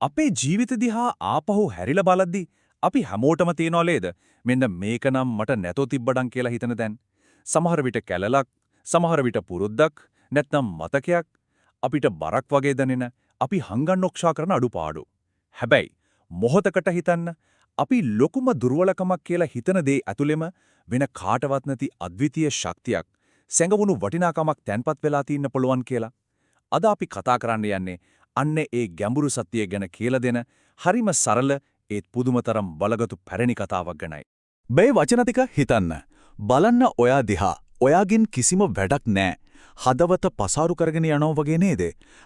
අපේ ජීවිත දිහා ආපහු හැරිලා බලද්දි අපි හැමෝටම තියනව නේද? මෙන්න මේක නම් මට නැතෝ තිබ්බඩන් කියලා හිතන දැන්. සමහර විට කැලලක්, සමහර විට පුරුද්දක්, නැත්නම් මතකයක් අපිට බරක් වගේ දැනෙන අපි හංගන්නොක්ෂා කරන අඩුපාඩු. හැබැයි මොහොතකට හිතන්න අපි ලොකුම දුර්වලකමක් කියලා හිතන දේ ඇතුළෙම වෙන කාටවත් නැති අද්විතීය ශක්තියක්, සැඟවුණු වටිනාකමක් තැන්පත් වෙලා තියෙන්න පුළුවන් කියලා. අද අපි කතා කරන්න යන්නේ අන්න ඒ ගැඹුරු සත්‍යය ගැන කියලා දෙන හරිම සරල ඒත් පුදුමතරම් බලගතු පැරණි කතාවක් ගැනයි. මේ වචන ටික හිතන්න. බලන්න ඔයා දිහා. ඔයාගෙන් කිසිම වැඩක් නැහැ. හදවත පසාරු කරගෙන යනවා වගේ නේද?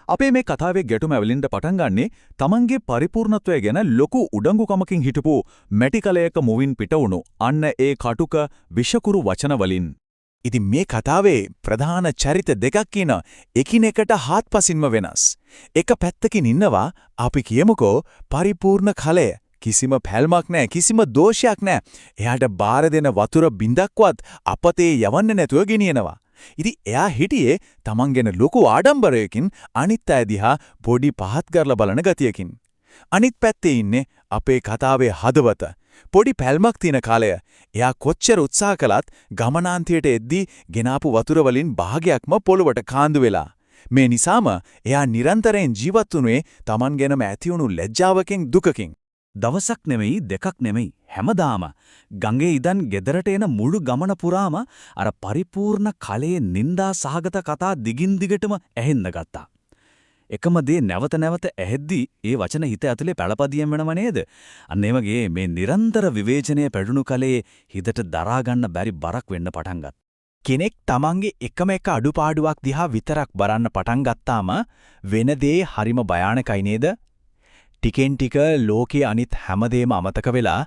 අපේ මේ කතාවේ ගැටුම ඇවිලින්ද පටන් ගන්නේ තමන්ගේ පරිපූර්ණත්වය ගැන ලොකු උඩඟුකමකින් හිටපු මැටි කලයක මුවින් පිට වුණු අන්න ඒ කටුක විෂකුරු වචන වලින්. ඉතින් මේ කතාවේ ප්‍රධාන චරිත දෙකක් ඉන එකිනෙකට හාත්පසින්ම වෙනස්. එක පැත්තකින් ඉන්නවා අපි කියමුකෝ පරිපූර්ණ කලය. කිසිම පැල්මක් නැහැ, කිසිම දෝෂයක් නැහැ. එයාට බාර දෙන වතුර බින්දක්වත් අපතේ යවන්න නැතුව ගෙනියනවා. ඉතින් එයා හිටියේ තමන් ගැන ලොකු ආඩම්බරයකින් අනිත් අය දිහා පොඩි පහත් කරලා බලන ගතියකින්. අනිත් පැත්තේ ඉන්නේ අපේ කතාවේ හදවත. පොඩි පැල්මක් තියෙන කාලය. එයා කොච්චර උත්සාහ කළත් ගමනාන්තයට එද්දී ගෙනාපු වතුර වලින් භාගයක්ම පොළොවට කාන්දු වෙලා. මේ නිසාම එයා නිරන්තරයෙන් ජීවත් වුණේ තමන් ගැනම ඇතිවුණු ලැජ්ජාවකින් දුකකින්. දවසක් නෙමෙයි දෙකක් නෙමෙයි හැමදාම ගඟේ ඉදන් ගෙදරට එන මුළු ගමන පුරාම අර පරිපූර්ණ කලයේ නිന്ദා සහගත කතා දිගින් දිගටම ඇහෙන්න ගත්තා. එකම දේ නැවත නැවත ඇහෙද්දී ඒ වචන හිත ඇතුලේ පළපදියම් වෙනව නේද? අන්න ඒ වගේ මේ නිරන්තර විවේචනයේ පැටුණු කලයේ හිතට දරා ගන්න බැරි බරක් වෙන්න පටන් ගත්තා. කෙනෙක් තමන්ගේ එකම එක අඩුපාඩුවක් දිහා විතරක් බලන්න පටන් ගත්තාම වෙන දේ හරිම භයානකයි නේද? ටිකෙන් ටික ලෝකයේ අනිත් හැමදේම අමතක වෙලා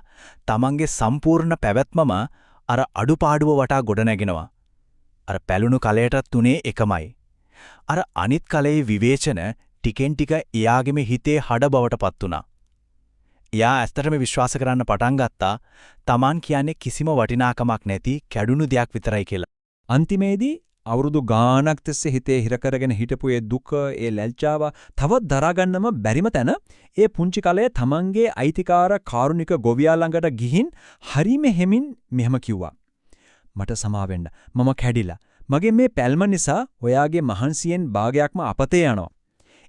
තමන්ගේ සම්පූර්ණ පැවැත්මම අර අඩුපාඩුව වටා ගොඩනැගෙනවා. අර පැලුණු කලයටත් තුනේ එකමයි. අර අනිත් කලයේ විවේචන ටිකෙන් ටික එයාගෙම හිතේ හඩ බවට පත් වුණා. එයා ඇත්තටම විශ්වාස කරන්න පටන් ගත්තා තමන් කියන්නේ කිසිම වටිනාකමක් නැති කැඩුණු දෙයක් විතරයි කියලා. අන්තිමේදී අවුරුදු ගාණක් තිස්සේ හිතේ හිර කරගෙන හිටපු ඒ දුක, ඒ ලැජ්ජාව තවත් දරාගන්නම බැරිම තැන ඒ පුංචි කලයේ තමන්ගේ අයිතිකාර කාරුණික ගොවියා ළඟට ගිහින් හරිම හෙමින් මෙහෙම කිව්වා. මට සමා වෙන්න. මම කැඩිලා. මගේ මේ පැල්ම නිසා ඔයාගේ මහන්සියෙන් භාගයක්ම අපතේ යනවා.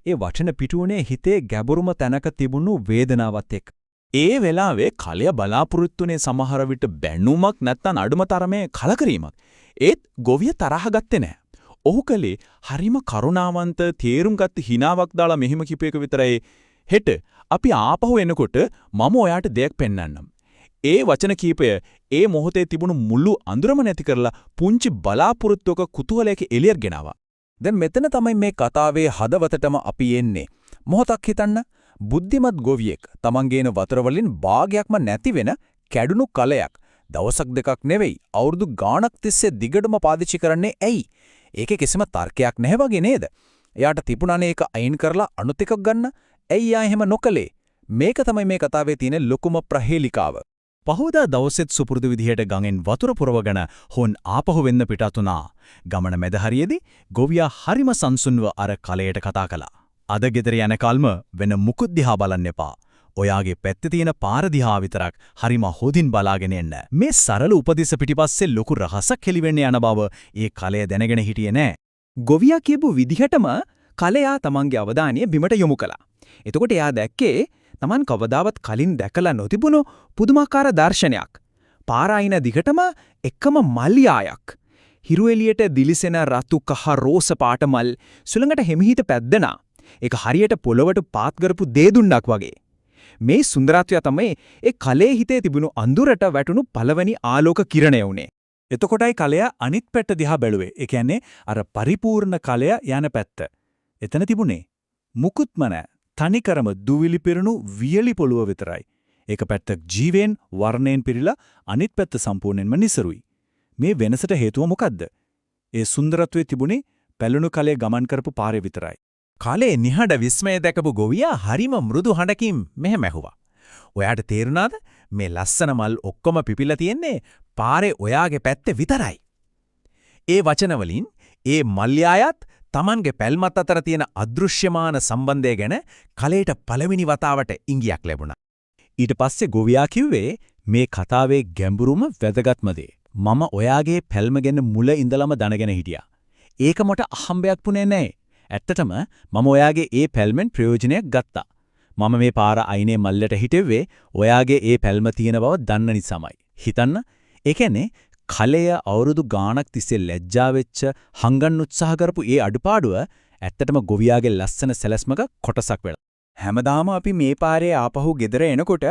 ඒ වචන පිටුනේ හිතේ ගැඹුරුම තැනක තිබුණු වේදනාවත් එක්ක. ඒ වෙලාවේ කලය බලාපොරොත්තුනේ සමහර විට බැනුමක් නැත්නම් අඩුම තරමේ කලකිරීමක්. ඒත් ගොවිය තරහ ගත්තේ නැහැ. ඔහු කලේ හරිම කරුණාවන්ත තේරුම්ගත් හිනාවක් දාලා මෙහිම කිපේක විතරයි. හෙට අපි ආපහු එනකොට මම ඔයාට දෙයක් පෙන්වන්නම්. ඒ වචන කීපය ඒ මොහොතේ තිබුණු මුළු අඳුරම නැති කරලා පුංචි බලාපොරොත්තුවක කුතුහලයක එළියට ගෙනාවා. දැන් මෙතන තමයි මේ කතාවේ හදවතටම අපි එන්නේ. මොහොතක් හිතන්න බුද්ධිමත් ගොවියෙක් තමන්ගේන වතුර වලින් භාගයක්ම නැති වෙන කැඩුණු කලයක් දවසක් දෙකක් නෙවෙයි අවුරුදු ගාණක් තිස්සේ දිගටම පාදිච්චි කරන්නේ ඇයි? ඒකේ කිසිම තර්කයක් නැහැ වගේ නේද? එයාට තිබුණානේ ඒක අයින් කරලා අනුත් එකක් ගන්න. ඇයි යා එහෙම නොකලේ? මේක තමයි මේ කතාවේ තියෙන ලොකුම ප්‍රහේලිකාව. පහවදා දවසෙත් සුපුරුදු විදිහට ගඟෙන් වතුර පුරවගෙන හොන් ආපහු වෙන්න පිටත් වුණා. ගමන මැද හරියේදී ගොවියා හරිම සංසුන්ව අර කලයට කතා කළා. අද ගෙදර යන කල්ම වෙන මුකුත් දිහා බලන්න එපා. ඔයාගේ පැත්තේ තියෙන පාර දිහා විතරක් හරිම හොදින් බලාගෙන එන්න. මේ සරල උපදෙස් පිටිපස්සේ ලොකු රහසක් හෙළිවෙන්න යන බව ඒ කලය දැනගෙන හිටියේ නෑ. ගොවියා කියපු විදිහටම කලයා තමන්ගේ අවධානය බිමට යොමු කළා. එතකොට එයා දැක්කේ තමන් කවදාවත් කලින් දැකලා නොතිබුණු පුදුමාකාර දර්ශනයක්. පාර අයින දිගටම එකම මල්යායක්. හිරු එළියට දිලිසෙන රතු කහ රෝස පාට මල් සුළඟට හිමිහිට පැද්දෙනා. ඒක හරියට පොළවට පාත් කරපු දේදුණ්ඩක් වගේ. මේ සුන්දරත්වය තමයි ඒ කලේ හිතේ තිබුණු අඳුරට වැටුණු පළවෙනි ආලෝක කිරණය උනේ. එතකොටයි කලය අනිත් පැත්ත දිහා බැලුවේ. ඒ කියන්නේ අර පරිපූර්ණ කලය යන පැත්ත. එතන තිබුණේ මුකුත්ම නැහැ. තනිකරම දුවිලි පිරුණු වියලි පොළොව විතරයි. ඒක පැත්තක් ජීවෙන් වර්ණයෙන් පිරීලා අනිත් පැත්ත සම්පූර්ණයෙන්ම නිසරුයි. මේ වෙනසට හේතුව මොකද්ද? ඒ සුන්දරත්වයේ තිබුණේ පැලුණු කලේ ගමන් කරපු පාරේ විතරයි. කාලේ නිහඬ විස්මය දැකපු ගොවියා හරිම මෘදු හඬකින් මෙහෙම ඇහුවා. ඔයාට තේරුණාද මේ ලස්සන මල් ඔක්කොම පිපිලා තියෙන්නේ පාරේ ඔයාගේ පැත්තේ විතරයි. ඒ වචන වලින් ඒ මල්යායත් Tamange පැල්මත් අතර තියෙන අදෘශ්‍යමාන සම්බන්ධය ගැන කලයට පළවෙනි වතාවට ඉඟියක් ලැබුණා. ඊට පස්සේ ගොවියා කිව්වේ මේ කතාවේ ගැඹුරුම වැදගත්ම දේ. මම ඔයාගේ පැල්ම ගැන මුල ඉඳලම දැනගෙන හිටියා. ඒක මට අහම්බයක් පුනේ නැහැ. ඇත්තටම මම ඔයාගේ ඒ පැල්මෙන් ප්‍රයෝජනයක් ගත්තා. මම මේ පාර අයිනේ මල්ලට හිටෙව්වේ ඔයාගේ ඒ පැල්ම තියෙන බව දන්න නිසාමයි. හිතන්න, ඒ කියන්නේ කලය අවුරුදු ගාණක් තිස්සේ ලැජ්ජා වෙච්ච හංගන්න උත්සාහ කරපු ඒ අඩුපාඩුව ඇත්තටම ගොවියාගේ ලස්සන සැලැස්මක කොටසක් වෙලා. හැමදාම අපි මේ පාරේ ආපහු ගෙදර එනකොට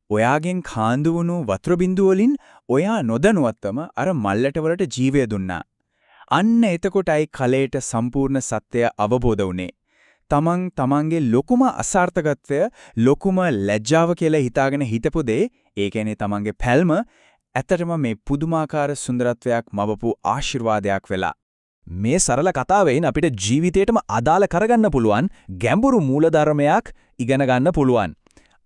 ඔයාගෙන් කාන්දු වුණු වතුර බින්දු වලින් ඔයා නොදැනුවත්වම අර මල්ලට වලට ජීවය දුන්නා. අන්න එතකොටයි කලයට සම්පූර්ණ සත්‍යය අවබෝධ වුනේ. තමන්ගේ ලොකුම අසාර්ථකත්වය ලොකුම ලැජ්ජාව කියලා හිතාගෙන හිටපු දේ, ඒ කියන්නේ තමන්ගේ පැල්ම ඇත්තටම මේ පුදුමාකාර සුන්දරත්වයක් මවපු ආශිර්වාදයක් වෙලා. මේ සරල කතාවෙන් අපිට ජීවිතේටම අදාළ කරගන්න පුළුවන් ගැඹුරු මූලධර්මයක් ඉගෙන ගන්න පුළුවන්.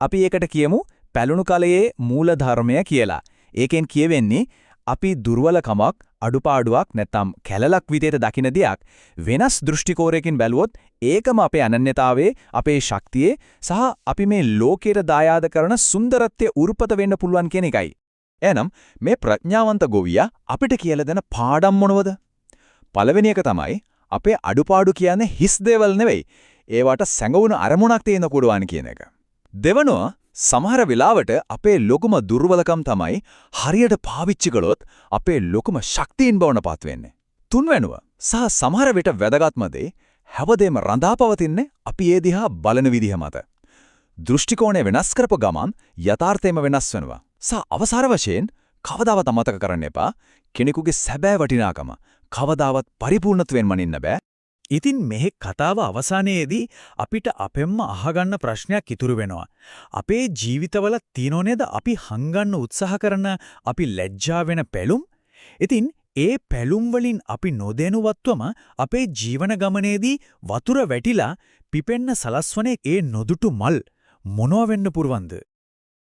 අපි ඒකට කියමු පැලුණු කලයේ මූලධර්මය කියලා. ඒකෙන් කියවෙන්නේ අපි දුර්වලකමක්, අඩුපාඩුවක් නැත්නම් කැලලක් විදියට දකින දෙයක් වෙනස් දෘෂ්ටි කෝණයකින් බැලුවොත් ඒකම අපේ අනන්‍යතාවයේ, අපේ ශක්තියේ සහ අපි මේ ලෝකයට දායාද කරන සුන්දරත්වයේ උරුපත වෙන්න පුළුවන් කියන එකයි. එහෙනම් මේ ප්‍රඥාවන්ත ගොවියා අපිට කියලා දෙන පාඩම් මොනවද? පළවෙනි එක තමයි අපේ අඩුපාඩු කියන්නේ හිස් දේවල් නෙවෙයි. ඒවට සැඟවුණු අරමුණක් තියෙන කුඩුවන් කියන එක. දෙවනුව, සමහර වෙලාවට අපේ ලොකුම දුර්වලකම් තමයි හරියට පාවිච්චි කළොත් අපේ ලොකුම ශක්තියින් බවන පාත් වෙන්නේ. තුන්වෙනුව, සහ සමහර විට වැදගත්ම දේ, හැවදේම රඳාපවතින්නේ අපි ඒ දිහා බලන විදිහ මත. දෘෂ්ටි කෝණය වෙනස් කරපු ගමන් යථාර්ථයම වෙනස් වෙනවා. අවසාන වශයෙන් කවදාවත් අමතක කරන්න එපා, කෙනෙකුගේ සැබෑ වටිනාකම කවදාවත් පරිපූර්ණත්වයෙන් මනින්න බෑ. ඉතින් මෙහි කතාව අවසානයේදී අපිට අපෙන්ම අහගන්න ප්‍රශ්නයක් ඉතුරු වෙනවා. අපේ ජීවිතවල තියෙනව නේද අපි හංගන්න උත්සාහ කරන අපි ලැජ්ජා වෙන පැලුම්? ඉතින් ඒ පැලුම් වලින් අපි නොදැනුවත්වම අපේ ජීවන ගමනේදී වතුර වැටිලා පිපෙන්න සලස්වනේ ඒ නොදුටු මල් මොනව වෙන්න පුරවන්ද?